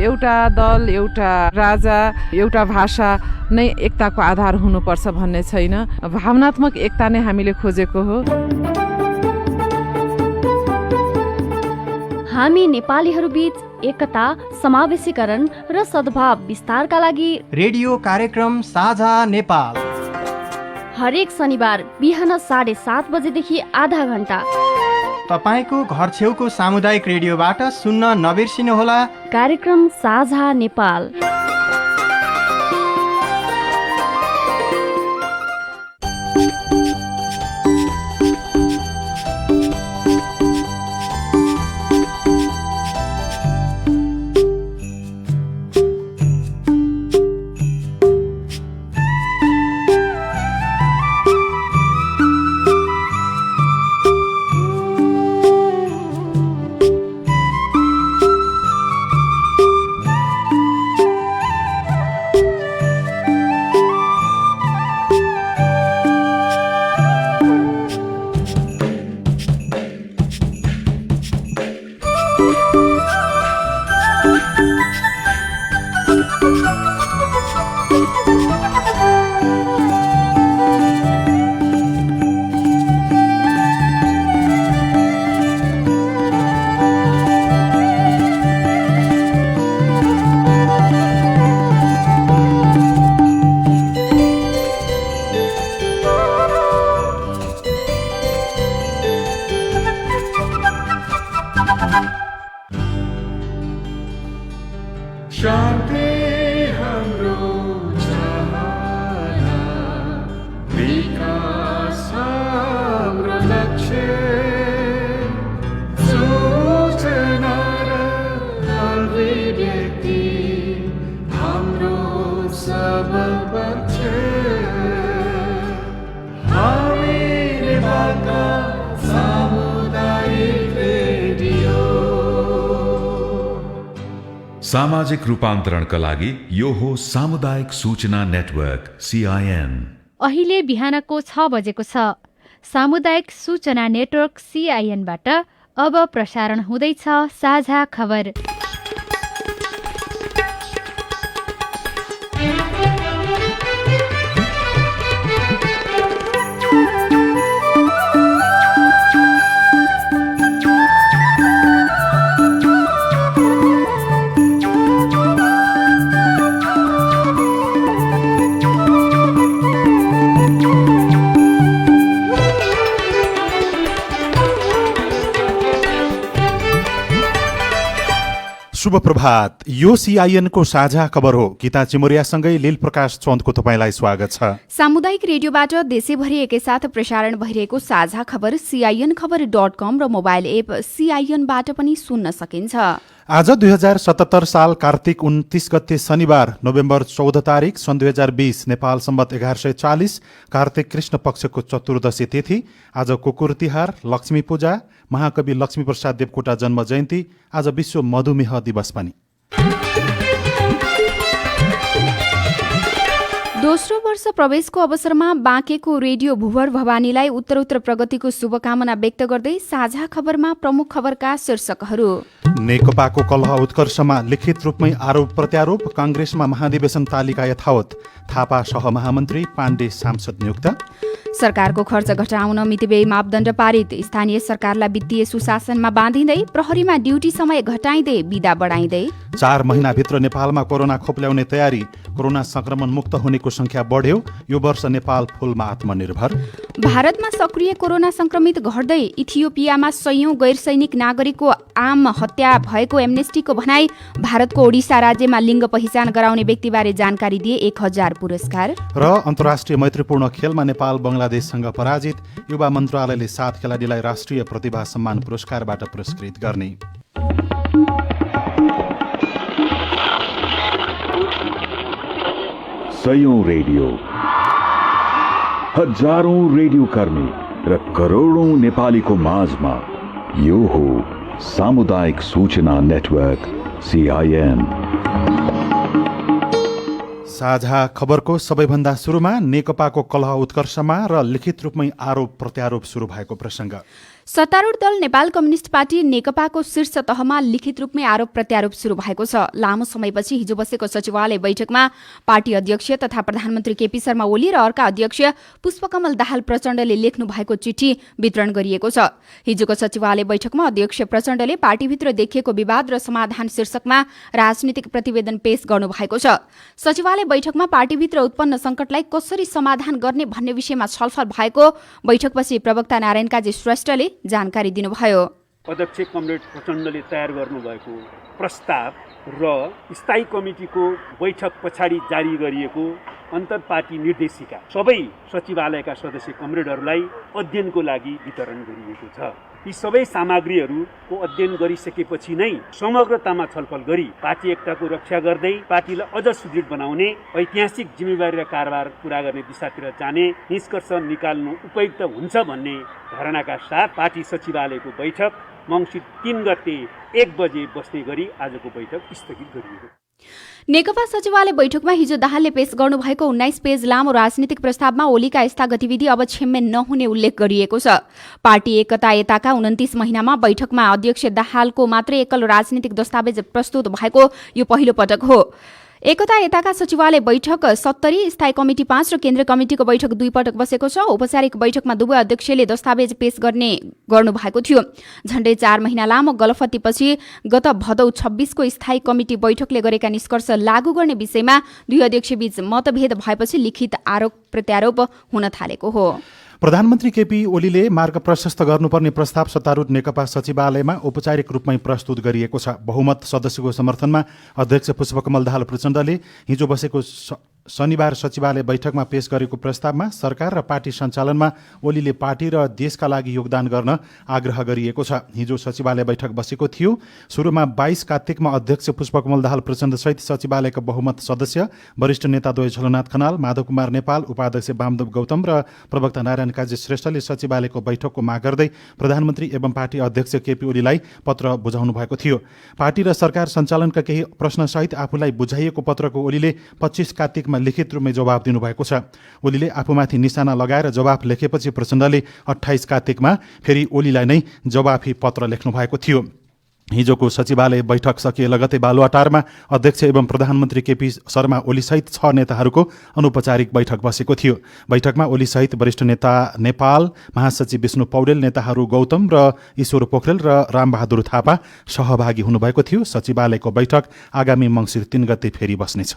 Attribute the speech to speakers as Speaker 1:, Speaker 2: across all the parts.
Speaker 1: एउटा दल, एउटा राजा, एउटा भाषा नै एकताको आधार हुनुपर्छ भन्ने छैन। भावनात्मक एकता नै हामीले खोजेको हो।
Speaker 2: हामी नेपालीहरू बीच एकता, समावेशीकरण र सद्भाव विस्तारका लागि
Speaker 3: रेडियो कार्यक्रम साझा नेपाल
Speaker 2: हरेक शनिबार बिहान 7:30 बजेदेखि आधा घण्टा
Speaker 3: तपाईँको घर छेउको सामुदायिक रेडियोबाट सुन्न नबिर्सिनुहोला।
Speaker 2: कार्यक्रम साझा नेपाल।
Speaker 4: सामाजिक रूपान्तरणका लागि यो हो सामुदायिक सूचना नेटवर्क CIN।
Speaker 5: अहिले बिहानको 6 बजेको छ। सामुदायिक सूचना नेटवर्क CIN बाट अब प्रसारण हुँदैछ साझा खबर।
Speaker 6: शुभ प्रभात। यो CIN को साझा खबर हो। गीता चिमोरियासँगै लील प्रकाश चन्दको तपाईँलाई स्वागत छ।
Speaker 7: सामुदायिक रेडियोबाट देशैभरि एकैसाथ प्रसारण भइरहेको साझा खबर CINखबर.com र मोबाइल एप CINबाट पनि सुन्न सकिन्छ।
Speaker 6: आज 2077 साल कार्तिक 29 गते शनिबार नोभेम्बर 14 तारिक सन् 2020 नेपाल सम्वत 1140 कार्तिक कृष्ण पक्षको चतुर्दशी तिथि। आज कुकुर तिहार, लक्ष्मी पूजा, महाकवि लक्ष्मीप्रसाद देवकोटा जन्म जयन्ती, आज विश्व मधुमेह दिवस पनि।
Speaker 7: दोस्रो वर्ष प्रवेशको अवसरमा बाँकेको रेडियो भुवर भवानीलाई उत्तरोत्तर प्रगतिको शुभकामना व्यक्त गर्दै साझा खबरमा प्रमुख खबरका शीर्षकहरू।
Speaker 6: नेकपाको कलह उत्कर्षमा लिखित रूपमै आरोप प्रत्यारोप, कांग्रेसमा महाधिवेशन तालिका यथावत, थापा सहमहामन्त्री, पाण्डे सांसद नियुक्त।
Speaker 7: सरकारको खर्च घटाउन मितिव्यय मापदण्ड पारित, स्थानीय सरकारलाई वित्तीय सुशासनमा बाँधिँदै, प्रहरीमा ड्युटी समय घटाइँदै, बिदा बढाइँदै।
Speaker 6: 4 महिनाभित्र नेपालमा कोरोना खोप ल्याउने तयारी, कोरोना संक्रमण मुक्त हुनेको संख्या बढ्यो, यो वर्ष नेपाल फुलमा आत्मनिर्भर।
Speaker 7: भारतमा सक्रिय कोरोना संक्रमित घट्दै, इथियोपियामा सयौं गैरसैनिक नागरिकको आम हत्या भएको एमनेस्टीको भनाई, भारतको ओडिसा राज्यमा लिङ्ग पहिचान गराउने व्यक्तिबारे जानकारी दिए 1000 पुरस्कार।
Speaker 6: र अन्तर्राष्ट्रिय मैत्रीपूर्ण खेलमा नेपाल बङ्गलादेशसँग पराजित, युवा मन्त्रालयले 7 खेलाडीलाई राष्ट्रिय प्रतिभा सम्मान पुरस्कारबाट पुरस्कृत गर्ने।
Speaker 8: सयौं रेडियो, हजारौं रेडियो कर्मी र करोडौं नेपालीको माझमा यो हो सामुदायिक सूचना नेटवर्क CIN।
Speaker 6: साझा खबरको सबैभन्दा सुरुमा नेकपाको कलह उत्कर्षमा र लिखित रूपमै आरोप प्रत्यारोप सुरु भएको प्रसङ्ग।
Speaker 7: सत्तारूढ दल नेपाल कम्युनिस्ट पार्टी नेकपाको शीर्ष तहमा लिखित रूपमै आरोप प्रत्यारोप सुरु भएको छ। लामो समयपछि हिजो बसेको सचिवालय बैठकमा पार्टी अध्यक्ष तथा प्रधानमन्त्री केपी शर्मा ओली र अर्का अध्यक्ष पुष्पकमल दाहाल प्रचण्डले लेख्नु भएको चिठी वितरण गरिएको छ। हिजोको सचिवालय बैठकमा अध्यक्ष प्रचण्डले पार्टीभित्र देखिएको विवाद र समाधान शीर्षकमा राजनीतिक प्रतिवेदन पेश गर्नु भएको छ। सचिवालय बैठकमा पार्टीभित्र उत्पन्न संकटलाई कसरी समाधान गर्ने भन्ने विषयमा छलफल भएको बैठकपछि प्रवक्ता नारायण काजी श्रेष्ठले जानकारी दिनुभयो।
Speaker 9: अध्यक्ष कमरेड प्रचण्डले तयार गर्नुभएको प्रस्ताव र स्थायी कमिटीको बैठक पछाडि जारी गरिएको अन्तर्पार्टी निर्देशिका सबै सचिवालयका सदस्य कमरेडहरूलाई अध्ययनको लागि वितरण गरिएको छ। यी सबै सामग्रीहरूको अध्ययन गरिसकेपछि नै समग्रतामा छलफल गरी पार्टी एकताको रक्षा गर्दै पार्टीलाई अझ सुदृढ बनाउने ऐतिहासिक जिम्मेवारी र कारबार पूरा गर्ने दिशातिर जाने निष्कर्ष निकाल्नु उपयुक्त हुन्छ भन्ने धारणाका साथ पार्टी सचिवालयको बैठक मङ्सिर 3 गते 1 बजे बस्ने गरी आजको बैठक स्थगित गरिएको।
Speaker 7: नेकपा सचिवालय बैठकमा हिजो दाहालले पेश गर्नुभएको 19 पेज लामो राजनीतिक प्रस्तावमा ओलीका यस्ता गतिविधि अब क्षम्य नहुने उल्लेख गरिएको छ। पार्टी एकता यताका 29 महिनामा बैठकमा अध्यक्ष दाहालको मात्रै एकल राजनीतिक दस्तावेज प्रस्तुत भएको यो पहिलो पटक हो। एकता यताका सचिवालय बैठक 70, स्थायी कमिटी 5 र केन्द्रीय कमिटीको बैठक 2 पटक बसेको छ। औपचारिक बैठकमा दुवै अध्यक्षले दस्तावेज पेश गर्नुभएको थियो। झण्डै 4 महिना लामो गलफतीपछि गत भदौ 26 को स्थायी कमिटी बैठकले गरेका निष्कर्ष लागू गर्ने विषयमा दुई अध्यक्षबीच मतभेद भएपछि लिखित आरोप प्रत्यारोप हुन थालेको हो।
Speaker 6: प्रधानमन्त्री केपी ओलीले मार्ग प्रशस्त गर्नुपर्ने प्रस्ताव सत्तारूढ नेकपा सचिवालयमा औपचारिक रूपमै प्रस्तुत गरिएको छ। बहुमत सदस्यको समर्थनमा अध्यक्ष पुष्पकमल दाहाल प्रचण्डले हिजो बसेको शनिबार सचिवालय बैठकमा पेश गरेको प्रस्तावमा सरकार र पार्टी सञ्चालनमा ओलीले पार्टी र देशका लागि योगदान गर्न आग्रह गरिएको छ। हिजो सचिवालय बैठक बसेको थियो। सुरुमा 22 कार्तिकमा अध्यक्ष पुष्पकमल दाहाल प्रचण्डसहित सचिवालयका बहुमत सदस्य वरिष्ठ नेताद्वय झलनाथ खनाल, माधव कुमार नेपाल, उपाध्यक्ष वामदेव गौतम र प्रवक्ता नारायण काजी श्रेष्ठले सचिवालयको बैठकको माग गर्दै प्रधानमन्त्री एवं पार्टी अध्यक्ष केपी ओलीलाई पत्र बुझाउनु भएको थियो। पार्टी र सरकार सञ्चालनका केही प्रश्नसहित आफूलाई बुझाइएको पत्रको ओलीले 25 कार्तिकमा लिखित रूपमै जवाब दिनुभएको छ। ओलीले आफूमाथि निशाना लगाएर जवाफ लेखेपछि प्रचण्डले 28 कार्तिकमा फेरि ओलीलाई नै जवाफी पत्र लेख्नु भएको थियो। हिजोको सचिवालय बैठक सकिए लगतै बालुवाटारमा अध्यक्ष एवं प्रधानमन्त्री केपी शर्मा ओलीसहित 6 नेताहरूको अनौपचारिक बैठक बसेको थियो। बैठकमा ओलीसहित वरिष्ठ नेता नेपाल, महासचिव विष्णु पौडेल, नेताहरू गौतम र ईश्वर पोखरेल र रामबहादुर थापा सहभागी हुनुभएको थियो। सचिवालयको बैठक आगामी मङ्सिर 3 गते फेरि बस्नेछ।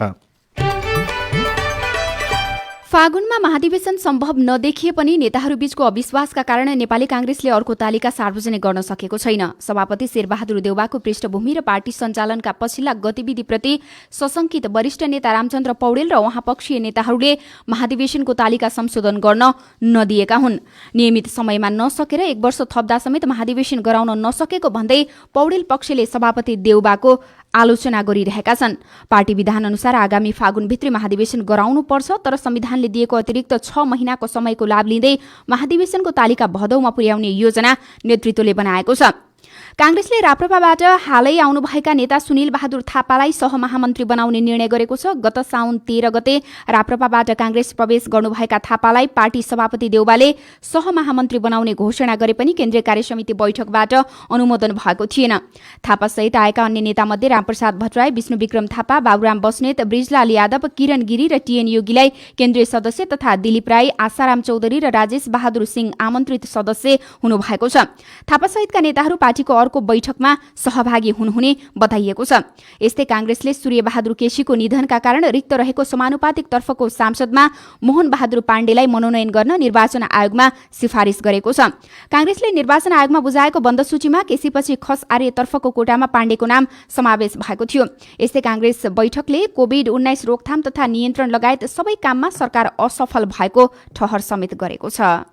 Speaker 7: फागुनमा महाधिवेशन सम्भव नदेखिए पनि नेताहरूबीचको अविश्वासका कारण नेपाली कांग्रेसले अर्को तालिका सार्वजनिक गर्न सकेको छैन। सभापति शेरबहादुर देउवाको पृष्ठभूमि र पार्टी सञ्चालनका पछिल्ला गतिविधिप्रति सशंकित वरिष्ठ नेता रामचन्द्र पौडेल र उहाँ पक्षीय नेताहरूले महाधिवेशनको तालिका संशोधन गर्न नदिएका हुन्। नियमित समयमा नसकेर 1 वर्ष थप्दा समेत महाधिवेशन गराउन नसकेको भन्दै पौडेल पक्षले सभापति देउवाको आलोचना गरिरहेका छन्। पार्टी विधान अनुसार आगामी फागुनभित्रै महाधिवेशन गराउनुपर्छ, तर संविधानले दिएको अतिरिक्त 6 महिनाको समयको लाभ लिँदै महाधिवेशनको तालिका भदौमा पुर्याउने योजना नेतृत्वले बनाएको छ। कांग्रेसले राप्रपाबाट हालै आउनुभएका नेता सुनिल बहादुर थापालाई सहमहामन्त्री बनाउने निर्णय गरेको छ। गत साउन 13 गते राप्रपाबाट कांग्रेस प्रवेश गर्नुभएका थापालाई पार्टी सभापति देउवाले सहमहामन्त्री बनाउने घोषणा गरे पनि केन्द्रीय कार्यसमिति बैठकबाट अनुमोदन भएको थिएन। थापासहित आएका अन्य नेतामध्ये रामप्रसाद भट्टराई, विष्णु विक्रम थापा, बाबुराम बस्नेत, ब्रिजलाल यादव, किरण गिरी र टीएन योगीलाई केन्द्रीय सदस्य तथा दिलीप राई, आशाराम चौधरी र राजेश बहादुर सिंह आमन्त्रित सदस्य हुनुभएको छ। थापासहितका नेताहरू पार्टीको अर्को बैठकमा सहभागी हुनुहुने बताइएको छ। यस्तै कांग्रेसले सूर्य बहादुर केसीको निधनका कारण रिक्त रहेको समानुपातिक तर्फको सांसदमा मोहन बहादुर पाण्डेलाई मनोनयन गर्न निर्वाचन आयोगमा सिफारिस गरेको छ। कांग्रेसले निर्वाचन आयोगमा बुझाएको बन्द सूचीमा केसीपछि खस आर्य तर्फको कोटामा पाण्डेको नाम समावेश भएको थियो। यस्तै कांग्रेस बैठकले कोभिड-19 रोकथाम तथा नियन्त्रण लगायत सबै काममा सरकार असफल भएको ठहर समेत गरेको छ।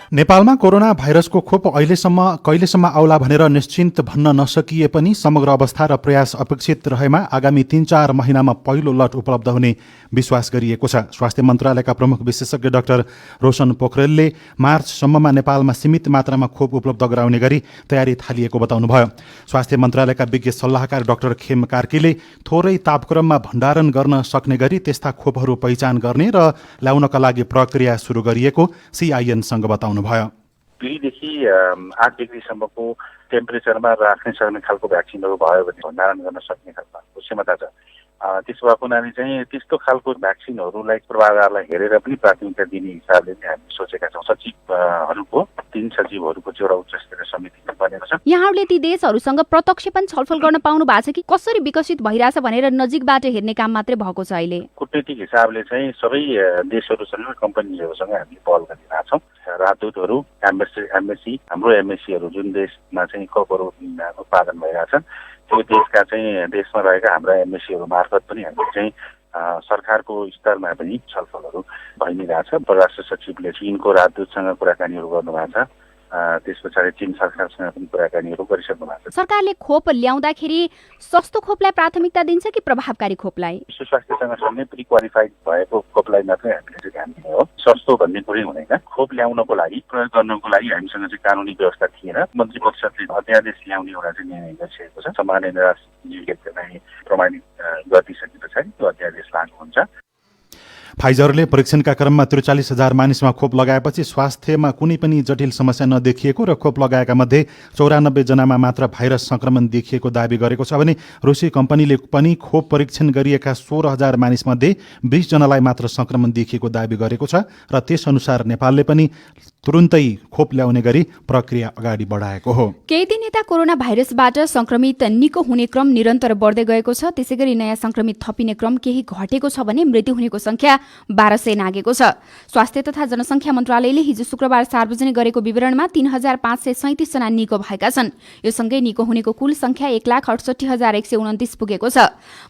Speaker 6: नेपालमा कोरोना भाइरसको खोप कहिलेसम्म आउला भनेर निश्चिन्त भन्न नसकिए पनि समग्र अवस्था र प्रयास अपेक्षित रहेमा आगामी 3-4 महिनामा पहिलो लट उपलब्ध हुने विश्वास गरिएको छ। स्वास्थ्य मन्त्रालयका प्रमुख विशेषज्ञ डाक्टर रोशन पोखरेलले मार्चसम्ममा नेपालमा सीमित मात्रामा खोप उपलब्ध गराउने गरी तयारी थालिएको बताउनुभयो। स्वास्थ्य मन्त्रालयका विज्ञ सल्लाहकार डाक्टर खेम कार्कीले थोरै तापक्रममा भण्डारण गर्न सक्ने गरी त्यस्ता खोपहरू पहिचान गर्ने र ल्याउनका लागि प्रक्रिया सुरु गरिएको सीआईएनसँग बताउनु बताउनुभयो।
Speaker 10: 2 देखि 8 डिग्रीसम्मको टेम्परेचरमा राख्न सक्ने खालको भ्याक्सिनहरू भयो भने भण्डारण गर्न सक्ने खालको क्षमता छ। त्यसो भएको हुनाले चाहिँ त्यस्तो खालको भ्याक्सिनहरूलाई पूर्वाधारलाई हेरेर पनि प्राथमिकता दिने हिसाबले चाहिँ हामी सोचेका छौँ। सचिवहरूको 3 सचिवहरूको एउटा उच्च स्तरीय समिति बनेको छ।
Speaker 7: यहाँहरूले ती देशहरूसँग प्रत्यक्ष पनि छलफल गर्न पाउनु भएको छ कि कसरी विकसित भइरहेछ भनेर नजिकबाट हेर्ने काम मात्रै भएको छ अहिले?
Speaker 10: कूटनीतिक हिसाबले चाहिँ सबै देशहरूसँग कम्पनीहरूसँग हामीले पहल गरिरहेका छौँ। राजदूतहरू एमएससी हाम्रो एमएससीहरू जुन देशमा चाहिँ कपहरू उत्पादन भइरहेछन् त्यो देशमा रहेका हाम्रा एमएससीहरू मार्फत पनि हामीले चाहिँ सरकारको स्तरमा पनि छलफलहरू भइ नै रहेछ। परराष्ट्र सचिवले चीनको राजदूतसँग कुराकानीहरू गर्नुभएको छ। त्यस पछाडि चीन सरकारसँग पनि कुराकानीहरू गरिसक्नु भएको छ।
Speaker 7: सरकारले खोप ल्याउँदाखेरि सस्तो खोपलाई प्राथमिकता दिन्छ कि प्रभावकारी खोपलाई?
Speaker 10: विश्व स्वास्थ्य संगठनले प्री क्वालिफाइड भएको खोपलाई मात्रै हामीले चाहिँ ध्यान दिने हो। सस्तो भन्ने कुरै हुँदैन। खोप ल्याउनको लागि प्रयोग गर्नको लागि हामीसँग चाहिँ कानुनी व्यवस्था थिएन। मन्त्री परिषदले अध्यादेश ल्याउने एउटा चाहिँ निर्णय गरिसकेको छ। सामान्य निराश प्रमाणित गरिसके पछाडि त्यो अध्यादेश लागू हुन्छ।
Speaker 6: फाइजरले परीक्षणका क्रममा 43,000 मानिसमा खोप लगाएपछि स्वास्थ्यमा कुनै पनि जटिल समस्या नदेखिएको र खोप लगाएका मध्ये 94 जनामा मात्र भाइरस संक्रमण देखिएको दावी गरेको छ भने रुसी कम्पनीले पनि खोप परीक्षण गरिएका 16,000 मानिसमध्ये 20 जनालाई मात्र संक्रमण देखिएको दावी गरेको छ र त्यसअनुसार नेपालले पनि तुरुन्तै खोप ल्याउने गरी प्रक्रिया अगाडि बढाएको हो।
Speaker 7: केही दिन यता कोरोना भाइरसबाट संक्रमित निको हुने क्रम निरन्तर बढ्दै गएको छ। त्यसैगरी नयाँ संक्रमित थपिने क्रम केही घटेको छ भने मृत्यु हुनेको संख्या 1200 नागेको छ। स्वास्थ्य तथा जनसंख्या मन्त्रालयले हिजो शुक्रबार सार्वजनिक गरेको विवरणमा 3,537 जना निको भएका छन्। यो सँगै निको हुनेको कुल संख्या 1,68,129 पुगेको छ।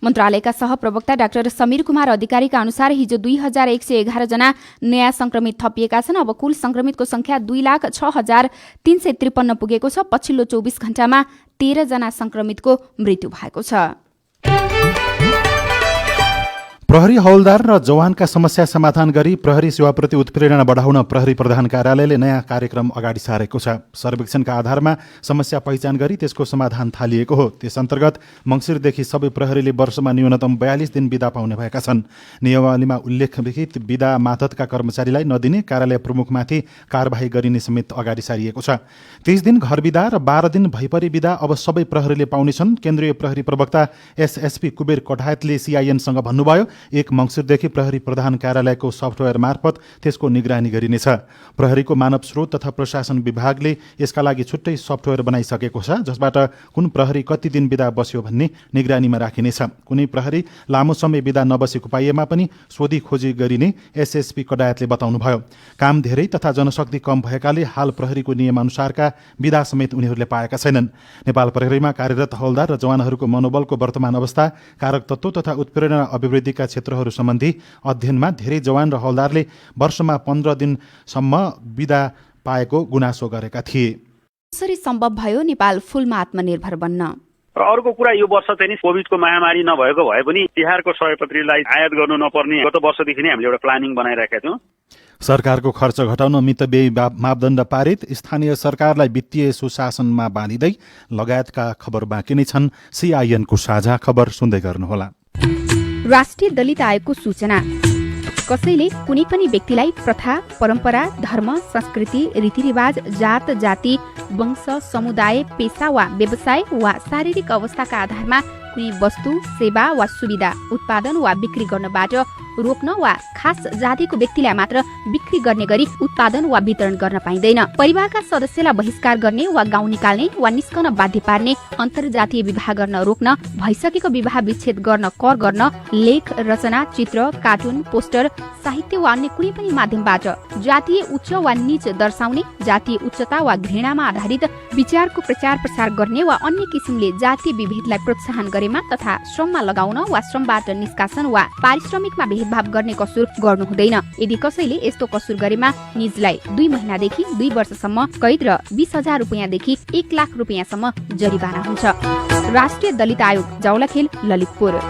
Speaker 7: मन्त्रालयका सहप्रवक्ता डाक्टर समीर कुमार अधिकारीका अनुसार हिजो 2,111 जना नयाँ संक्रमित थपिएका छन्। अब कुल संक्रमितको संख्या 2,06,353 पुगेको छ। पछिल्लो 24 घण्टामा 13 जना संक्रमितको मृत्यु भएको छ।
Speaker 6: प्रहरी हौलदार र जवानका समस्या समाधान गरी प्रहरी सेवाप्रति उत्प्रेरणा बढाउन प्रहरी प्रधान कार्यालयले नयाँ कार्यक्रम अगाडि सारेको छ। सर्वेक्षणका आधारमा समस्या पहिचान गरी त्यसको समाधान थालिएको हो। त्यस अन्तर्गत मङ्सिरदेखि सबै प्रहरीले वर्षमा न्यूनतम 42 दिन बिदा पाउने भएका छन्। नियमावलीमा उल्लेखित बिदा मातहतका कर्मचारीलाई नदिने कार्यालय प्रमुखमाथि कारबाही गरिने समेत अगाडि सारिएको छ। 30 दिन घर बिदा र 12 दिन भइपरि बिदा अब सबै प्रहरीले पाउनेछन्। केन्द्रीय प्रहरी प्रवक्ता एसएसपी कुबेर कठायतले सीआईएनसँग भन्नुभयो 1 मङ्सिरदेखि प्रहरी प्रधान कार्यालयको सफ्टवेयर मार्फत त्यसको निगरानी गरिनेछ। प्रहरीको मानव स्रोत तथा प्रशासन विभागले यसका लागि छुट्टै सफ्टवेयर बनाइसकेको छ, जसबाट कुन प्रहरी कति दिन बिदा बस्यो भन्ने निगरानीमा राखिनेछ। कुनै प्रहरी लामो समय बिदा नबसेको पाइएमा पनि सोधी खोजी गरिने एसएसपी कडायतले बताउनुभयो। काम धेरै तथा जनशक्ति कम भएकाले हाल प्रहरीको नियमअनुसारका बिदा समेत उनीहरूले पाएका छैनन्। नेपाल प्रहरीमा कार्यरत हौलदार र जवानहरूको मनोबलको वर्तमान अवस्था, कारक तत्त्व तथा उत्प्रेरणा अभिवृद्धिका क्षेत्रहरू सम्बन्धी अध्ययनमा धेरै जवान र हौलदारले वर्षमा 15 दिनसम्म बिदा पाएको गुनासो गरेका थिए।
Speaker 7: कसरी सम्भव भयो नेपाल फुलमा आत्मनिर्भर बन्न?
Speaker 9: र अर्को कुरा, यो वर्ष चाहिँ कोभिडको महामारी नभएको भए पनि तिहारको सयपत्रीलाई आयात गर्नु नपर्ने गत वर्षदेखि नै हामीले एउटा प्लानिङ बनाइराखेका थियौँ।
Speaker 6: सरकारको खर्च घटाउन मितव्ययी मापदण्ड पारित, स्थानीय सरकारलाई वित्तीय सुशासनमा बाँधिँदै लगायतका खबर बाँकी नै छन्। सीआईएनको साझा खबर सुन्दै गर्नुहोला।
Speaker 7: राष्ट्रिय दलित आयोगको सूचना। कसैले कुनै पनि व्यक्तिलाई प्रथा, परम्परा, धर्म, संस्कृति, रीतिरिवाज, जात, जाति, वंश, समुदाय, पेशा वा व्यवसाय वा शारीरिक अवस्थाका आधारमा कुनै वस्तु, सेवा वा सुविधा उत्पादन वा बिक्री गर्नबाट रोक्न वा खास जातिको व्यक्तिलाई मात्र बिक्री गर्ने गरी उत्पादन वा वितरण गर्न पाइँदैन। परिवारका सदस्यलाई बहिष्कार गर्ने वा गाउँ निकाल्ने वा निस्कन बाध्य पार्ने, अन्तर्जातीय विवाह गर्न रोक्न, भइसकेको विवाह विच्छेद गर्न कर गर्न, लेख, रचना, चित्र, कार्टुन, पोस्टर, साहित्य वा अन्य कुनै पनि माध्यमबाट जातीय उच्च वा नीच दर्शाउने, जातीय उच्चता वा घृणामा आधारित विचारको प्रचार प्रसार गर्ने वा अन्य किसिमले जातीय विभेदलाई प्रोत्साहन गरेमा तथा श्रममा लगाउन वा श्रमबाट निष्कासन वा पारिश्रमिकमा भेदभाव गर्ने कसुर गर्नु हुँदैन। यदि कसैले यस्तो कसुर गरेमा निजलाई 2 महिनादेखि 2 वर्षसम्म कैद र 20,000 रुपियाँदेखि 1 लाख रुपियाँसम्म जरिवाना हुन्छ। राष्ट्रिय दलित आयोग, जाउलाखेल, ललितपुर।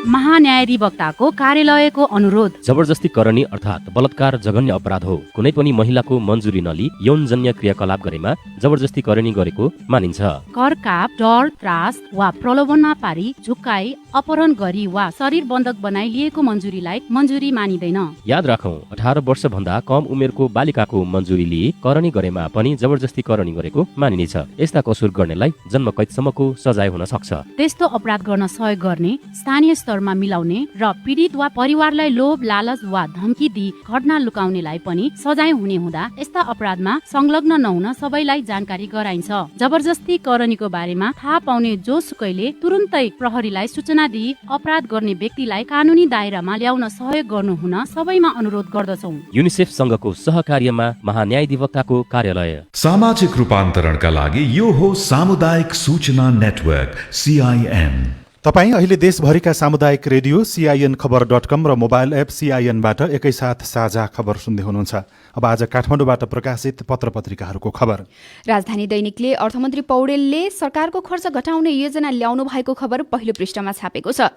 Speaker 11: महान्यायाधिवक्ताको कार्यालयको अनुरोध।
Speaker 12: जबरजस्ती करणी अर्थात् बलात्कार जघन्य अपराध हो। कुनै पनि महिलाको मन्जुरी नलिई यौनजन्य क्रियाकलाप गरेमा जबरजस्ती करणी गरेको मानिन्छ।
Speaker 11: कर, काप, डर, त्रास वा प्रलोभनमा पारी झुक्काई अपहरण गरी वा शरीर बन्धक बनाई लिएको मन्जुरीलाई मन्जुरी मानिँदैन।
Speaker 12: याद राखौं, 18 वर्षभन्दा कम उमेरको बालिकाको मन्जुरी लिए करणी गरेमा पनि जबरजस्ती करणी गरेको मानिनेछ। यस्ता कसुर गर्नेलाई जन्म कैदसम्मको सजाय हुन सक्छ।
Speaker 11: त्यस्तो अपराध गर्न सहयोग गर्ने, स्थानीय स्तरमा मिलाउने र पीडित वा परिवारलाई लोभ लालच वा धम्की दिई घटना लुकाउनेलाई पनि सजाय हुने हुँदा यस्ता अपराधमा संलग्न नहुन सबैलाई जानकारी गराइन्छ। जबरजस्ती करणीको बारेमा थाहा पाउने जोसुकैले तुरुन्तै प्रहरीलाई सूचना दिई अपराध गर्ने व्यक्तिलाई कानुनी दायरामा ल्याउन सहयोग गर्नु हुन सबैमा अनुरोध गर्दछौं।
Speaker 12: युनिसेफ संघको सहकार्यमा महान्यायाधिवक्ताको कार्यालय।
Speaker 4: सामाजिक रूपान्तरणका लागि यो हो सामुदायिक सूचना नेटवर्क CIN।
Speaker 6: तपाईँ अहिले देशभरिका सामुदायिक रेडियो CIN खबर.com र मोबाइल एप CIN-बाट एकैसाथ साझा खबर सुन्दै हुनुहुन्छ। अब आज काठमाडौँबाट प्रकाशित पत्र पत्रिकाहरूको खबर।
Speaker 7: राजधानी दैनिकले अर्थमन्त्री पौडेलले सरकारको खर्च घटाउने योजना ल्याउनु भएको खबर पहिलो पृष्ठमा छापेको छ।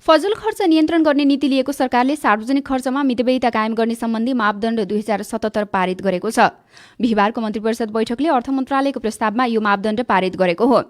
Speaker 7: फजुल खर्च नियन्त्रण गर्ने नीति लिएको सरकारले सार्वजनिक खर्चमा मितव्ययिता कायम गर्ने सम्बन्धी मापदण्ड 2077 पारित गरेको छ। बिहिबारको मन्त्रीपरिषद बैठकले अर्थ मन्त्रालयको प्रस्तावमा यो मापदण्ड पारित गरेको हो।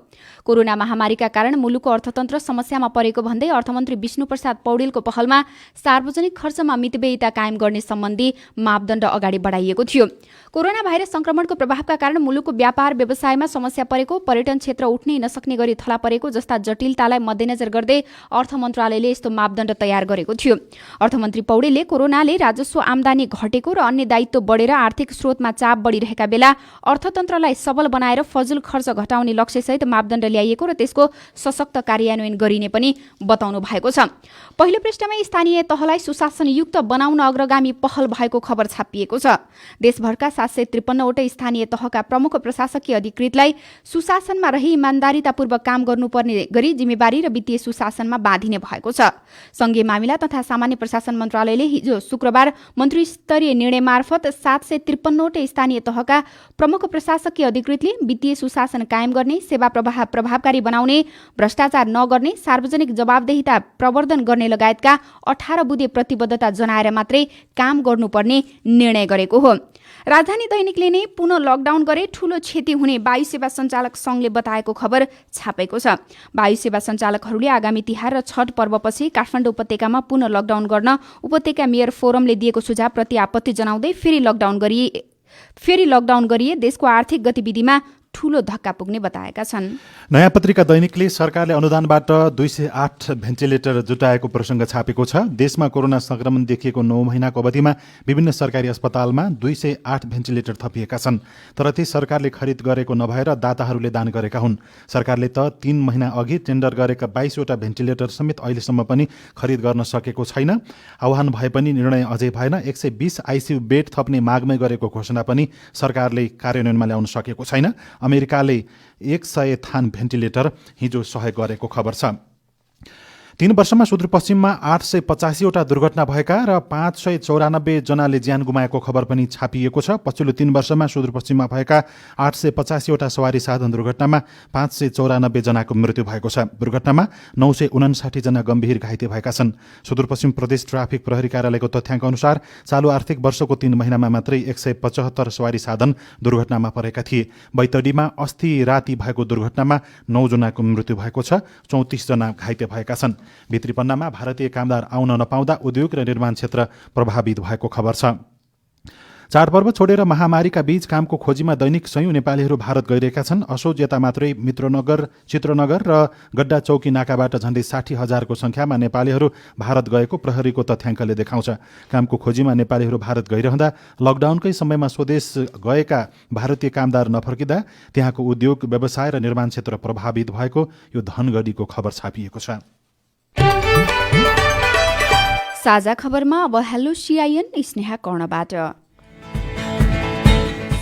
Speaker 7: कोरोना महामारीका कारण मुलुकको अर्थतन्त्र समस्यामा परेको भन्दै अर्थमन्त्री विष्णुप्रसाद पौडेलको पहलमा सार्वजनिक खर्चमा मितव्ययिता कायम गर्ने सम्बन्धी मापदण्ड अगाडि बढाइएको थियो। कोरोना भाइरस संक्रमणको प्रभावका कारण मुलुकको व्यापार व्यवसायमा समस्या परेको, पर्यटन क्षेत्र उठ्नै नसक्ने गरी थला परेको जस्ता जटिलतालाई मध्यनजर गर्दै अर्थ मन्त्रालयले यस्तो मापदण्ड तयार गरेको थियो। अर्थमन्त्री पौडेलले कोरोनाले राजस्व आम्दानी घटेको र अन्य दायित्व बढेर आर्थिक स्रोतमा चाप बढिरहेका बेला अर्थतन्त्रलाई सबल बनाएर फजुल खर्च घटाउने लक्ष्यसहित मापदण्ड ल्याइएको र त्यसको सशक्त कार्यान्वयन गरिने पनि बताउनु भएको छ। पहिलो पृष्ठमा स्थानीय तहलाई सुशासनयुक्त बनाउन अग्रगामी पहल भएको खबर छापिएको छ। देशभरका 753 वटा स्थानीय तहका प्रमुख प्रशासकीय अधिकृतलाई सुशासनमा रही इमान्दारितापूर्वक काम गर्नुपर्ने गरी जिम्मेवारी र वित्तीय सुशासनमा बाँधिने भएको छ। संघीय मामिला तथा सामान्य प्रशासन मन्त्रालयले हिजो शुक्रबार मन्त्री स्तरीय निर्णय मार्फत 753 वटा स्थानीय तहका प्रमुख प्रशासकीय अधिकृतले वित्तीय सुशासन कायम गर्ने, सेवा प्रवाह प्रभावकारी बनाउने, भ्रष्टाचार नगर्ने, सार्वजनिक जवाबदेहिता प्रवर्धन गर्ने लगायतका 18 बुँदे प्रतिबद्धता जनाएर मात्रै काम गर्नुपर्ने निर्णय गरेको हो। राजधानी दैनिकले नै पुनः लकडाउन गरे ठूलो क्षति हुने वायु सेवा सञ्चालक संघले बताएको खबर छापेको छ। वायु सेवा सञ्चालकहरूले आगामी तिहार र छठ पर्वपछि काठमाडौँ उपत्यकामा पुनः लकडाउन गर्न उपत्यका मेयर फोरमले दिएको सुझावप्रति आपत्ति जनाउँदै फेरि लकडाउन गरिए देशको आर्थिक गतिविधिमा ठूलो धक्का पुग्ने बताएका छन्।
Speaker 6: नयाँ पत्रिका दैनिकले सरकारले अनुदानबाट 208 भेन्टिलेटर जुटाएको प्रसङ्ग छापेको छ। देशमा कोरोना संक्रमण देखिएको 9 महिनाको अवधिमा विभिन्न सरकारी अस्पतालमा 208 भेन्टिलेटर थपिएका छन्। तर ती सरकारले खरिद गरेको नभएर दाताहरूले दान गरेका हुन्। सरकारले त 3 महिना अघि टेन्डर गरेका 22 वटा भेन्टिलेटर समेत अहिलेसम्म पनि खरिद गर्न सकेको छैन। आह्वान भए पनि निर्णय अझै भएन। 120 आइसियु बेड थप्ने मागमै गरेको घोषणा पनि सरकारले कार्यान्वयनमा ल्याउन सकेको छैन। अमेरिकाले 100 थान भेन्टिलेटर हिजो सहयोग गरेको खबर छ। 3 वर्षमा सुदूरपश्चिममा 885 वटा दुर्घटना भएका र 594 जनाले ज्यान गुमाएको खबर पनि छापिएको छ। पछिल्लो 3 वर्षमा सुदूरपश्चिममा भएका 885 वटा सवारी साधन दुर्घटनामा 594 जनाको मृत्यु भएको छ। दुर्घटनामा 959 जना गम्भीर घाइते भएका छन्। सुदूरपश्चिम प्रदेश ट्राफिक प्रहरी कार्यालयको तथ्याङ्क अनुसार चालु आर्थिक वर्षको 3 महिनामा मात्रै 175 सवारी साधन दुर्घटनामा परेका थिए। बैतडीमा अस्ति राति भएको दुर्घटनामा 9 जनाको मृत्यु भएको छ, 34 जना घाइते भएका छन्। भित्रीपन्नामा भारतीय कामदार आउन नपाउँदा उद्योग र निर्माण क्षेत्र प्रभावित भएको खबर छ। चाडपर्व छोडेर महामारीका बीच कामको खोजीमा दैनिक सयौं नेपालीहरू भारत गइरहेका छन्। असोज यता मात्रै मित्रनगर, चित्रनगर र गड्डा चौकी नाकाबाट झण्डै 60,000को संख्यामा नेपालीहरू भारत गएको प्रहरीको तथ्याङ्कले देखाउँछ। कामको खोजीमा नेपालीहरू भारत गइरहँदा लकडाउनकै समयमा स्वदेश गएका भारतीय कामदार नफर्किँदा त्यहाँको उद्योग, व्यवसाय र निर्माण क्षेत्र प्रभावित भएको यो धनगढीको खबर छापिएको छ।
Speaker 7: साझा खबरमा अब हेलो CIN स्नेहा कर्णबाट।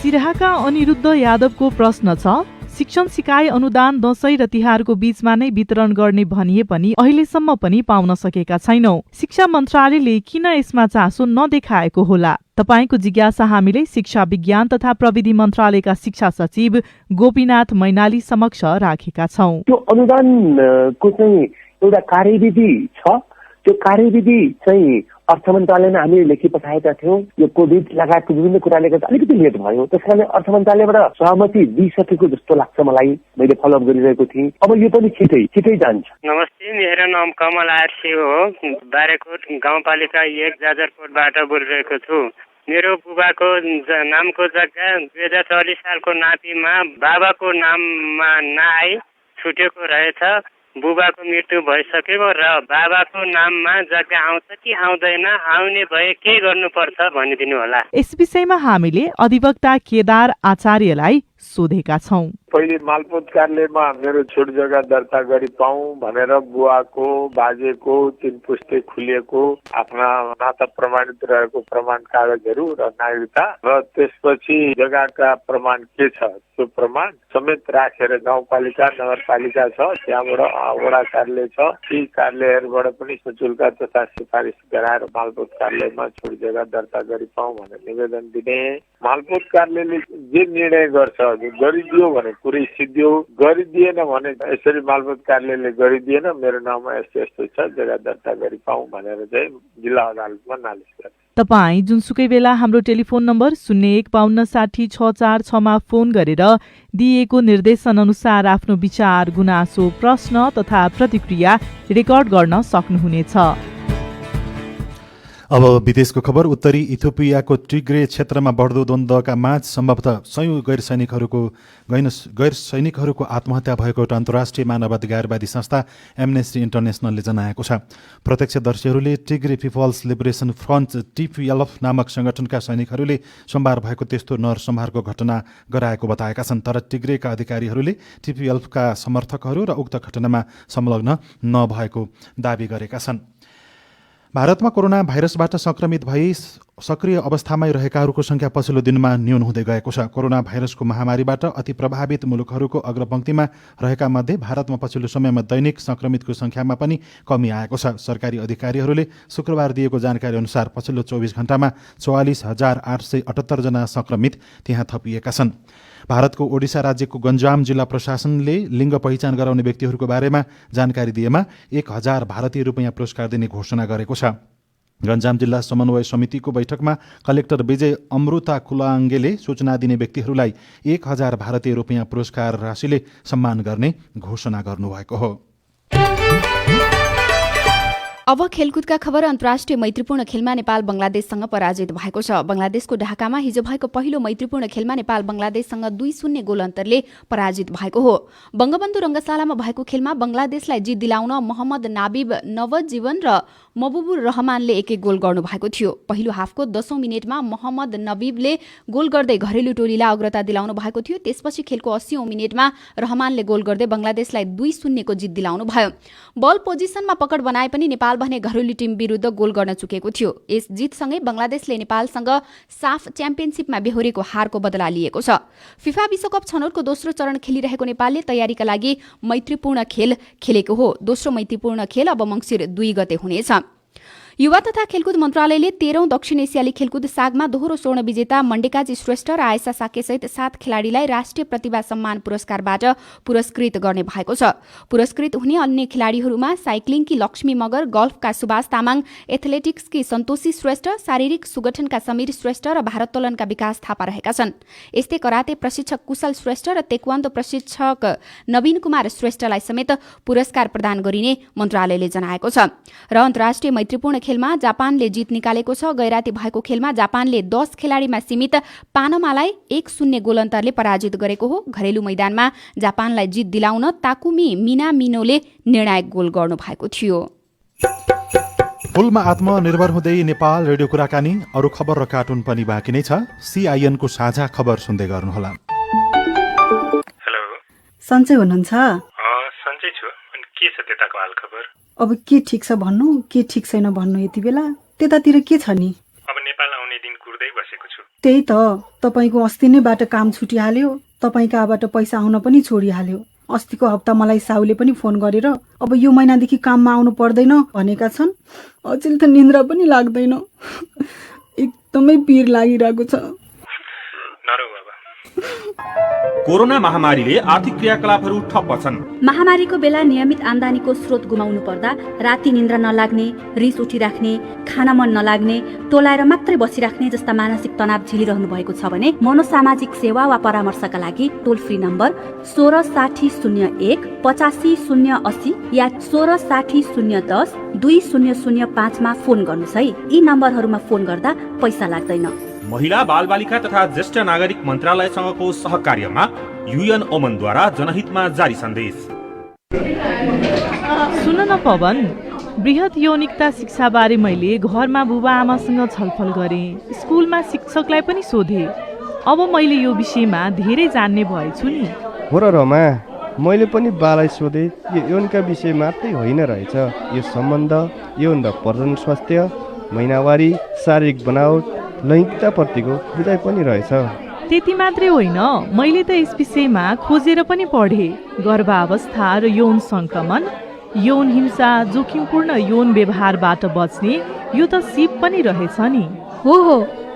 Speaker 13: सिराहाका अनिरुद्ध यादवको प्रश्न छ, शिक्षण सिकाइ अनुदान दशैं र तिहारको बीचमा नै वितरण गर्ने भनिए पनि अहिलेसम्म पनि पाउन सकेका छैनौं। शिक्षा मन्त्रालयले किन यसमा चासो नदेखाएको होला? तपाईको जिज्ञासा हामीले शिक्षा विज्ञान तथा प्रविधि मन्त्रालयका शिक्षा सचिव गोपीनाथ मैनाली समक्ष राखेका छौं।
Speaker 14: त्यो अनुदानको चाहिँ एउटा कार्यविधि छ त्यो कार्यविधि चाहिँ अर्थ मन्त्रालयमा हामीले लेखी पठाएका थियौँ। यो कोभिड लगायतको विभिन्न कुराले गर्दा अलिकति लेट भयो, त्यस कारण अर्थ मन्त्रालयबाट सहमति दिइसकेको जस्तो लाग्छ मलाई। मैले फलोअप गरिरहेको थिएँ, अब यो पनि छिटै जान्छ।
Speaker 15: नमस्ते, मेरो नाम कमल आरसी हो। बारेकोट गाउँपालिका 1 जाजरकोटबाट बोलिरहेको छु। मेरो बुबाको नामको जग्गा 2024 सालको नापीमा बाबाको नाममा नआई छुटेको रहेछ। बुबाको मृत्यु भइसकेको र बाबाको नाममा जग्गा आउँछ कि आउँदैन, आउने भए के गर्नुपर्छ भनिदिनु होला।
Speaker 13: यस विषयमा हामीले अधिवक्ता केदार आचार्यलाई सोधेका छौं।
Speaker 16: पहिले मालपोत कार्यालयमा मेरो छुट जग्गा दर्ता गरी पाऊँ भनेर बुवाको बाजेको 3 पुस्ते खुलिएको आफ्ना नाता प्रमाणित रहेको प्रमाण कागजहरू र नागरिकता र त्यसपछि जग्गाका प्रमाण के छ त्यो प्रमाण समेत राखेर गाउँपालिका नगरपालिका छ त्यहाँबाट वडा कार्यालय छ, ती कार्यालयहरूबाट पनि सशुल्क तथा सिफारिस गराएर मालपोत कार्यालयमा छुट जग्गा दर्ता गरी पाऊँ भनेर निवेदन दिने। मालपोत कार्यालयले जे निर्णय गर्छ गरिदियो भने पुरै सिद्धियो, गरिदिएन भने यसरी मालपोत कार्यालयले गरिदिएन मेरो नाममा यस्तो छ जग्गा दर्ता गरी पाऊँ भनेर चाहिँ जिल्ला अदालतमा नालिस गर्छ।
Speaker 13: तपाई जुनसुकै बेला हाम्रो टेलिफोन नम्बर 0152606446 मा फोन गरेर दिएको निर्देशन अनुसार आफ्नो विचार, गुनासो, प्रश्न तथा प्रतिक्रिया रेकर्ड गर्न सक्नुहुनेछ।
Speaker 6: अब विदेशको खबर। उत्तरी इथियोपियाको टिग्रे क्षेत्रमा बढ्दो द्वन्द्वका माझ सम्भवतः सयौं गैर सैनिकहरूको आत्महत्या भएको एउटा अन्तर्राष्ट्रिय मानवाधिकारवादी संस्था एमनेस्टी इन्टरनेसनलले जनाएको छ। प्रत्यक्षदर्शीहरूले टिग्रे पिपल्स लिबरेसन फ्रन्ट टिपिएलएफ नामक संगठनका सैनिकहरूले सोमबार भएको त्यस्तो नरसंहारको घटना गराएको बताएका छन्। तर टिग्रेका अधिकारीहरूले टिपिएलएफका समर्थकहरू र उक्त घटनामा संलग्न नभएको दावी गरेका छन्। भारतमा कोरोना भाइरसबाट संक्रमित भई सक्रिय अवस्थामै रहेकाहरूको संख्या पछिल्लो दिनमा न्यून हुँदै गएको छ। कोरोना भाइरसको महामारीबाट अति प्रभावित मुलुकहरूको अग्रपंक्तिमा रहेका मध्ये भारतमा पछिल्लो समयमा दैनिक संक्रमितको संख्यामा पनि कमी आएको छ। सरकारी अधिकारीहरूले शुक्रबार दिएको जानकारी अनुसार पछिल्लो 24 घण्टामा 44,878 जना संक्रमित त्यहाँ थपिएका छन्। भारतको ओडिसा राज्यको गन्जाम जिल्ला प्रशासनले लिङ्ग पहिचान गराउने व्यक्तिहरूको बारेमा जानकारी दिएमा 1,000 भारतीय रुपियाँ पुरस्कार दिने घोषणा गरेको छ। गन्जाम जिल्ला समन्वय समितिको बैठकमा कलेक्टर विजय अमृता कुलाङ्गेले सूचना दिने व्यक्तिहरूलाई 1,000 भारतीय रुपियाँ पुरस्कार राशिले सम्मान गर्ने घोषणा गर्नुभएको हो।
Speaker 7: अब खेलकुदका खबर। अन्तर्राष्ट्रिय मैत्रीपूर्ण खेलमा नेपाल बंगलादेशसँग पराजित भएको छ। बंगलादेशको ढाकामा हिजो भएको पहिलो मैत्रीपूर्ण खेलमा नेपाल बंगलादेशसँग 2-0 गोल अन्तरले पराजित भएको हो। बंगबन्धु रंगशालामा भएको खेलमा बंगलादेशलाई जित दिलाउन मोहम्मद नाबिब, नवजीवन र मबुबुर रहमानले 1-1 गोल गर्नु भएको थियो। पहिलो हाफको 10औं मिनेटमा मोहम्मद नबीबले गोल गर्दै घरेलु टोलीलाई अग्रता दिलाउनु भएको थियो। त्यसपछि खेलको 80औं मिनेटमा रहमानले गोल गर्दै बंगलादेशलाई 2-0 को जित दिलाउनु भयो। बल पोजिसनमा पकड बनाए पनि नेपाल भने घरेलु टिम विरुद्ध गोल गर्न चुकेको थियो। यस जितसँगै बंगलादेशले नेपालसँग साफ च्याम्पियनशिपमा बेहोरेको हारको बदला लिएको छ। फिफा विश्वकप छनौटको दोस्रो चरण खेलिरहेको नेपालले तयारीका लागि मैत्रीपूर्ण खेल खेलेको हो। दोस्रो मैत्रीपूर्ण खेल अब मंसिर 2 गते हुनेछ। युवा तथा खेलकुद मन्त्रालयले 13औं दक्षिण एसियाली खेलकुद सागमा दोहोरो स्वर्ण विजेता मण्डेकाजी श्रेष्ठ र आयशा साकेसहित 7 खेलाडीलाई राष्ट्रिय प्रतिभा सम्मान पुरस्कारबाट पुरस्कृत गर्ने भएको छ। पुरस्कृत हुने अन्य खेलाडीहरूमा साइक्लिङकी लक्ष्मी मगर, गल्फका सुभाष तामाङ, एथलेटिक्सकी सन्तोषी श्रेष्ठ, शारीरिक सुगठनका समीर श्रेष्ठ र भारोत्तोलनका विकास थापा रहेका छन्। यस्तै कराते प्रशिक्षक कुशल श्रेष्ठ र तेक्वान्दो प्रशिक्षक नवीन कुमार श्रेष्ठलाई समेत पुरस्कार प्रदान गरिने मन्त्रालयले जनाएको छ। र अन्तर्राष्ट्रिय मैत्रीपूर्ण खेलमा जापानले जित निकालेको छ। गैराती भएको खेलमा जापानले 10 खेलाडीमा सीमित पानामालाई 1-0 गोल अन्तरले पराजित गरेको हो। घरेलु मैदानमा जापानलाई जित दिलाउन ताकुमी मिनामिनोले निर्णायक गोल गर्नु भएको थियो।
Speaker 6: पुलमा आत्मनिर्भर हुँदै नेपाल रेडियो कुराकानी। अरू खबर र कार्टुन पनि बाँकी नै छ। CIN को साझा खबर सुन्दै गर्नुहोला।
Speaker 17: हेलो,
Speaker 18: सन्चै हुनुहुन्छ?
Speaker 17: सन्चै छु। अनि के छ त्यताको हाल खबर?
Speaker 18: अब के ठिक छ भन्नु, के ठिक छैन भन्नु। यति बेला त्यतातिर के छ नि?
Speaker 17: अब नेपाल आउने दिन कुर्दै बसेको छु।
Speaker 18: त्यही त, तपाईको अस्ति नैबाट काम छुटिहाल्यो, तपाईकाबाट पैसा आउन पनि छोडिहाल्यो। अस्तिको हप्ता मलाई साउले पनि फोन गरेर अब यो महिनादेखि काममा आउनु पर्दैन भनेका छन्। अचेल त निन्द्रा पनि लाग्दैन, एकदमै पीर लागिरहेको छ।
Speaker 17: नरौ बाबा,
Speaker 19: कोरोना महामारीले आर्थिक क्रियाकलापहरू ठप्प छन्।
Speaker 20: महामारीको बेला नियमित आम्दानीको स्रोत गुमाउनु पर्दा राति निन्द्रा नलाग्ने, रिस उठिराख्ने, खाना मन नलाग्ने, टोलाएर मात्रै बसिराख्ने जस्ता मानसिक तनाव झेलिरहनु भएको छ भने मनोसामाजिक सेवा वा परामर्शका लागि टोल फ्री नम्बर 166001 85080 या 166010 2005 मा फोन गर्नुहोस् है। यी नम्बरहरूमा फोन गर्दा पैसा लाग्दैन।
Speaker 19: महिला बालबालिका तथा ज्येष्ठ नागरिक मन्त्रालयसँगको सहकार्यमा युएन ओमनद्वारा जनहितमा जारी सन्देश।
Speaker 13: सुन न पवन, बृहत यौनिकता शिक्षाबारे मैले घरमा बुबा आमासँग छलफल गरेँ, स्कुलमा शिक्षकलाई पनि सोधेँ। अब मैले यो विषयमा धेरै जान्ने भएछु नि।
Speaker 21: हो र रमा, मैले पनि बालाई सोधेँ। यो यौनका विषय मात्रै होइन रहेछ, यो सम्बन्ध, यौन र प्रजनन स्वास्थ्य, महिनावारी, शारीरिक बनावट, लैङ्गिकताप्रतिको बुझाइ पनि रहेछ।
Speaker 13: त्यति मात्रै होइन, मैले त यस विषयमा खोजेर पनि पढेँ। गर्भावस्था र यौन सङ्क्रमण, यौन हिंसा, जोखिमपूर्ण यौन व्यवहारबाट बच्ने यो त सिप पनि रहेछ नि।
Speaker 5: हो,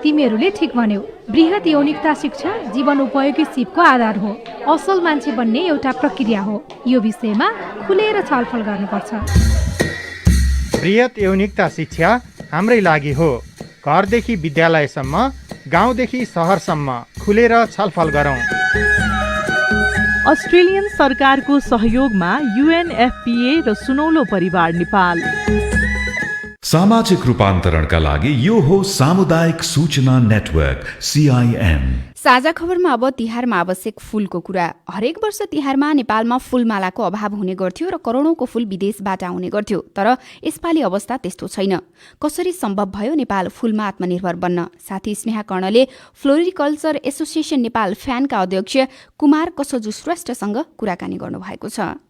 Speaker 5: तिमीहरूले ठिक भन्यौ। बृहत यौनिकता शिक्षा जीवन उपयोगी सिपको आधार हो। असल मान्छे बन्ने एउटा प्रक्रिया हो। यो विषयमा खुलेर छलफल गर्नुपर्छ।
Speaker 3: बृहत यौनिकता शिक्षा हाम्रै लागि हो। घरदेखि विद्यालयसम्म, गाउँदेखि सहरसम्म खुलेर छलफल गरौँ।
Speaker 13: अस्ट्रेलियन सरकारको सहयोगमा UNFPA र सुनौलो परिवार नेपाल।
Speaker 4: सामाजिक रूपान्तरणका लागि यो हो सामुदायिक सूचना नेटवर्क CIN।
Speaker 7: साझा खबरमा अब तिहारमा आवश्यक फूलको कुरा। हरेक वर्ष तिहारमा नेपालमा फूलमालाको अभाव हुने गर्थ्यो र करोडौंको फूल विदेशबाट आउने गर्थ्यो। तर यसपालि अवस्था त्यस्तो छैन। कसरी सम्भव भयो नेपाल फूलमा आत्मनिर्भर बन्न? साथी स्नेहा कर्णले फ्लोरिकल्चर एसोसिएसन नेपाल फ्यानका अध्यक्ष कुमार कसजु श्रेष्ठसँग कुराकानी गर्नुभएको छ।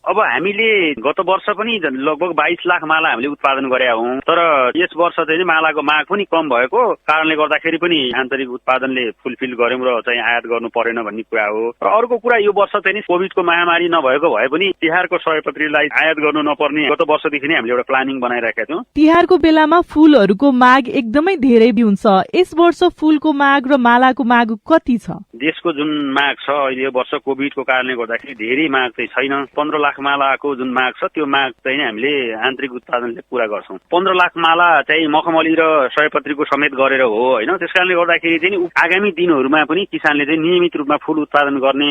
Speaker 22: अब हामीले गत वर्ष पनि लगभग 22 लाख माला हामीले उत्पादन गरेका हौं। तर यस वर्ष चाहिँ मालाको माग पनि कम भएको कारणले गर्दाखेरि पनि आन्तरिक उत्पादनले फुलफिल गर्यौं र चाहिँ आयात गर्नु परेन भन्ने कुरा हो। र अर्को कुरा यो वर्ष चाहिँ कोभिडको महामारी नभएको भए पनि तिहारको सयपत्रीलाई आयात गर्नु नपर्ने गत वर्षदेखि नै हामीले एउटा प्लानिङ बनाइराखेका थियौं।
Speaker 13: तिहारको बेलामा फूलहरूको माग एकदमै धेरै हुन्छ। यस वर्ष फूलको माग र मालाको माग कति छ?
Speaker 22: देशको जुन माग छ अहिले यो वर्ष कोभिडको कारणले गर्दाखेरि धेरै माग चाहिँ छैन। 15 लाख मालाको जुन माग छ त्यो माग चाहिँ हामीले आन्तरिक उत्पादनले पूरा गर्छौं। 15 लाख माला चाहिँ मखमली र सयपत्रीको समेत गरेर हो हैन। त्यसकारणले गर्दाखेरि चाहिँ आगामी दिनहरुमा पनि किसानले चाहिँ नियमित रूपमा फूल उत्पादन गर्ने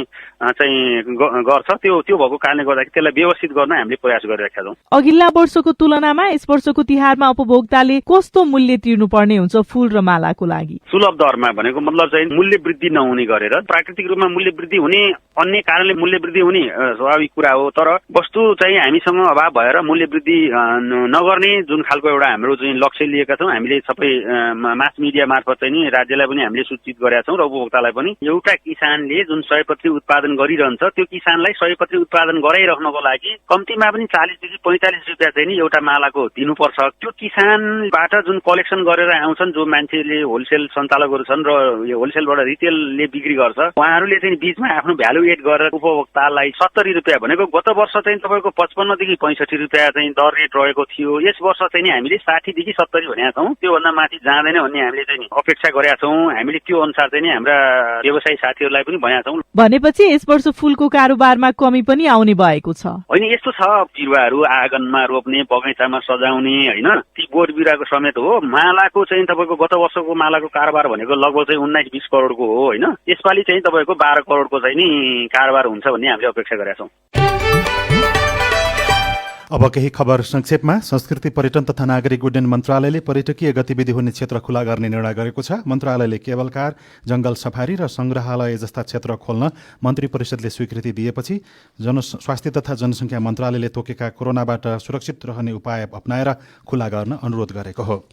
Speaker 22: चाहिँ गर्छ। त्यो भएको कारणले गर्दाखेरि त्यसलाई व्यवस्थित गर्न हामीले प्रयास गरिरहेका छौं।
Speaker 13: अघिल्ला वर्षको तुलनामा यस वर्षको तिहारमा उपभोक्ताले कस्तो मूल्य तिर्नु पर्ने हुन्छ फूल र मालाको लागि?
Speaker 22: सुलभ दरमा भनेको मतलब चाहिँ मूल्य वृद्धि नहुने गरेर प्राकृतिक रूपमा मूल्य वृद्धि हुने अन्य कारणले मूल्य वृद्धि हुने स्वाभाविक कुरा हो। तर वस्तु चाहिँ हामीसँग अभाव भएर मूल्य वृद्धि नगर्ने जुन खालको एउटा हाम्रो चाहिँ लक्ष्य लिएका छौं हामीले सबै मास मिडिया मार्फत चाहिँ नि राज्यलाई पनि हामीले सूचित गरेका छौं र उपभोक्तालाई पनि। एउटा किसानले जुन सयपत्री उत्पादन गरिरहन्छ त्यो किसानलाई सयपत्री उत्पादन गराइराख्नको लागि कम्तीमा पनि 40 देखि 45 रुपियाँ चाहिँ नि एउटा मालाको दिनुपर्छ। त्यो किसानबाट जुन कलेक्सन गरेर आउँछन् जो मान्छेले होलसेल सञ्चालकहरू छन् र यो होलसेलबाट रिटेलले बिक्री गर्छ उहाँहरूले चाहिँ बीचमा आफ्नो भ्यालु एड गरेर उपभोक्तालाई 70 रुपियाँ भनेको गत वर्ष चाहिँ तपाईको 55 देखि 65 रुपियाँ चाहिँ दर रेट रहेको थियो। यस वर्ष चाहिँ हामीले 60 देखि 70 भनेका छौं। त्यो भन्दा माथि जाँदैन भन्ने हामीले चाहिँ अपेक्षा गरेका छौं। हामीले त्यो अनुसार चाहिँ हाम्रा व्यवसायी साथीहरूलाई पनि भनेका छौं।
Speaker 13: भनेपछि यस वर्ष फूलको कारोबारमा कमी पनि आउने भएको छ?
Speaker 22: हैन, यस्तो छ बिरुवाहरू आँगनमा रोप्ने, बगैँचामा सजाउने हैन, ती बोट बिरुवाको समेत हो। मालाको चाहिँ तपाईको गत वर्षको मालाको कारोबार भनेको लगभग चाहिँ 19-20 करोडको हो हैन। यसपालि चाहिँ तपाईको 12 करोडको चाहिँ नि कारोबार हुन्छ भन्ने हामीले अपेक्षा गरेका छौं।
Speaker 6: अब केही खबर संक्षेपमा। संस्कृति पर्यटन तथा नागरिक उड्डयन मन्त्रालयले पर्यटकीय गतिविधि हुने क्षेत्र खुला गर्ने निर्णय गरेको छ। मन्त्रालयले केबल कार, जंगल सफारी र संग्रहालय जस्ता क्षेत्र खोल्न मन्त्री परिषदले स्वीकृति दिएपछि जनस्वास्थ्य तथा जनसङ्ख्या मन्त्रालयले तोकेका कोरोनाबाट सुरक्षित रहने उपाय अपनाएर खुला गर्न अनुरोध गरेको हो।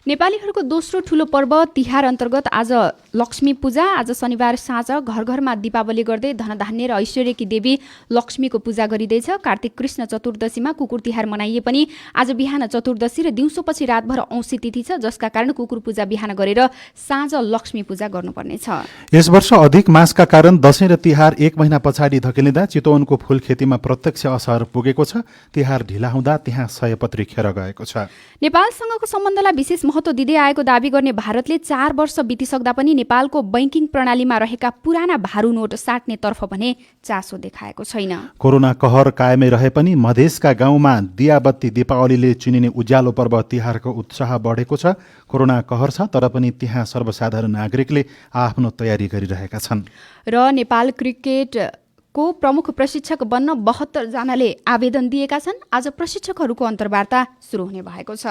Speaker 7: नेपालीहरूको दोस्रो ठूलो पर्व तिहार अन्तर्गत आज लक्ष्मी पूजा। आज शनिबार साँझ घर घरमा दीपावली गर्दै धनधान्य र ऐश्वर्यकी देवी लक्ष्मीको पूजा गरिँदैछ। कार्तिक कृष्ण चतुर्दशीमा कुकुर तिहार मनाइए पनि आज बिहान चतुर्दशी र दिउँसोपछि रातभर औँसी तिथि छ, जसका कारण कुकुर पूजा बिहान गरेर साँझ लक्ष्मी पूजा गर्नुपर्नेछ।
Speaker 6: यस वर्ष अधिक मासका कारण दशैं र तिहार 1 महिना पछाडि धकेलिँदा चितवनको फूल खेतीमा प्रत्यक्ष असर पुगेको छ। तिहार ढिला हुँदा त्यहाँ सयपत्री खेर गएको छ।
Speaker 7: नेपालसँगको सम्बन्धलाई विशेष महत्त्व दिँदै आएको दावी गर्ने भारतले 4 वर्ष बितिसक्दा पनि नेपालको बैंकिङ प्रणालीमा रहेका पुराना भारू नोट साट्नेतर्फ भने चासो देखाएको छैन।
Speaker 6: कोरोना कहर कायमै रहे पनि मधेसका गाउँमा दियाबत्ती दीपावलीले चिनिने उज्यालो पर्व तिहारको उत्साह बढेको छ। कोरोना कहर छ तर पनि त्यहाँ सर्वसाधारण नागरिकले आफ्नो तयारी गरिरहेका छन्।
Speaker 7: र नेपाल क्रिकेटको प्रमुख प्रशिक्षक बन्न 72 जनाले आवेदन दिएका छन्। आज प्रशिक्षकहरूको अन्तर्वार्ता सुरु हुने भएको छ।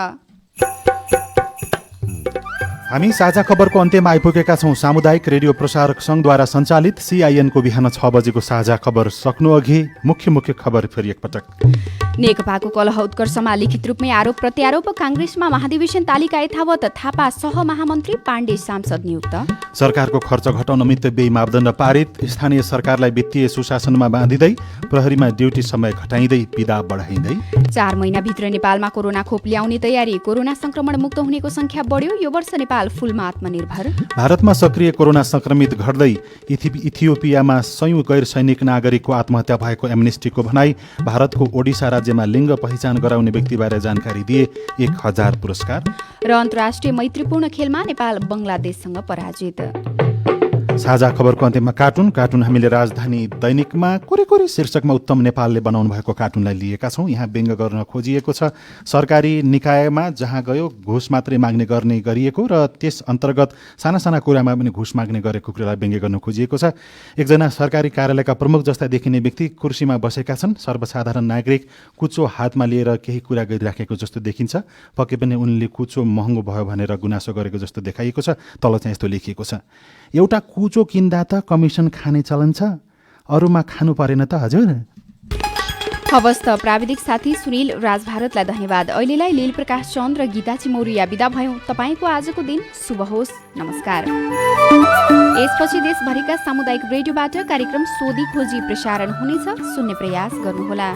Speaker 6: हामी साझा खबरको अन्त्यमा आइपुगेका छौँ। सामुदायिक रेडियो प्रसारक सङ्घद्वारा सञ्चालित CIN को बिहान 6 बजेको साझा खबर सक्नु अघि मुख्य खबर फेरि एकपटक।
Speaker 7: नेकपाको कलह उत्कर्षमा लिखित रूपमै आरोप प्रत्यारोप। काङ्ग्रेसमा महाधिवेशन तालिका यथावत। थापा सहमहामन्त्री, पाण्डे सांसद नियुक्त।
Speaker 6: सरकारको खर्च घटाउन मितव्ययी मापदण्ड पारित। स्थानीय सरकारलाई वित्तीय सुशासनमा बाँधिँदै प्रहरीमा ड्युटी समय घटाइँदै बिदा बढाइँदै।
Speaker 7: 4 महिनाभित्र नेपालमा कोरोना खोप ल्याउने तयारी। कोरोना संक्रमण मुक्त हुनेको संख्या बढ्यो। यो वर्ष नेपाल फुलमा आत्मनिर्भर।
Speaker 6: भारतमा सक्रिय कोरोना संक्रमित घट्दै। इथियोपियामा 100 गैर सैनिक नागरिकको आत्महत्या भएको एमनेस्टीको भनाई। भारतको ओडिसा राज्यमा लिङ्ग पहिचान गराउने व्यक्तिबारे जानकारी दिए 1000 पुरस्कार।
Speaker 7: र अन्तर्राष्ट्रिय मैत्रीपूर्ण खेलमा नेपाल बङ्गलादेशसँग पराजित।
Speaker 6: साझा खबरको अन्त्यमा कार्टुन हामीले राजधानी दैनिकमा कोरी शीर्षकमा उत्तम नेपालले बनाउनु भएको कार्टुनलाई लिएका छौँ। यहाँ व्यङ्ग गर्न खोजिएको छ। सरकारी निकायमा जहाँ गयो घुस मात्रै माग्ने गर्ने गरिएको र त्यस अन्तर्गत साना कुरामा पनि घुस माग्ने गरेको कुरालाई व्यङ्ग गर्न खोजिएको छ। एकजना सरकारी कार्यालयका प्रमुख जस्ता देखिने व्यक्ति कुर्सीमा बसेका छन्। सर्वसाधारण नागरिक कुचो हातमा लिएर केही कुरा गरिराखेको जस्तो देखिन्छ। पक्कै पनि उनले कुचो महँगो भयो भनेर गुनासो गरेको जस्तो देखाइएको छ। तल चाहिँ यस्तो लेखिएको छ, एउटा कुचो किन्दा त कमिसन खाने चलन छ, अरूमा खानु परेन त हजुर।
Speaker 7: हवस् त प्राविधिक साथी सुनिल राजभारतलाई धन्यवाद। अहिलेलाई लील प्रकाश चन्द र गीता चिमौरिया बिदा भयौँ। तपाईँको आजको दिन शुभ होस्। नमस्कार। यसपछि देशभरिका सामुदायिक रेडियोबाट कार्यक्रम सोधी खोजी प्रसारण हुनेछ। सुन्ने प्रयास गर्नुहोला।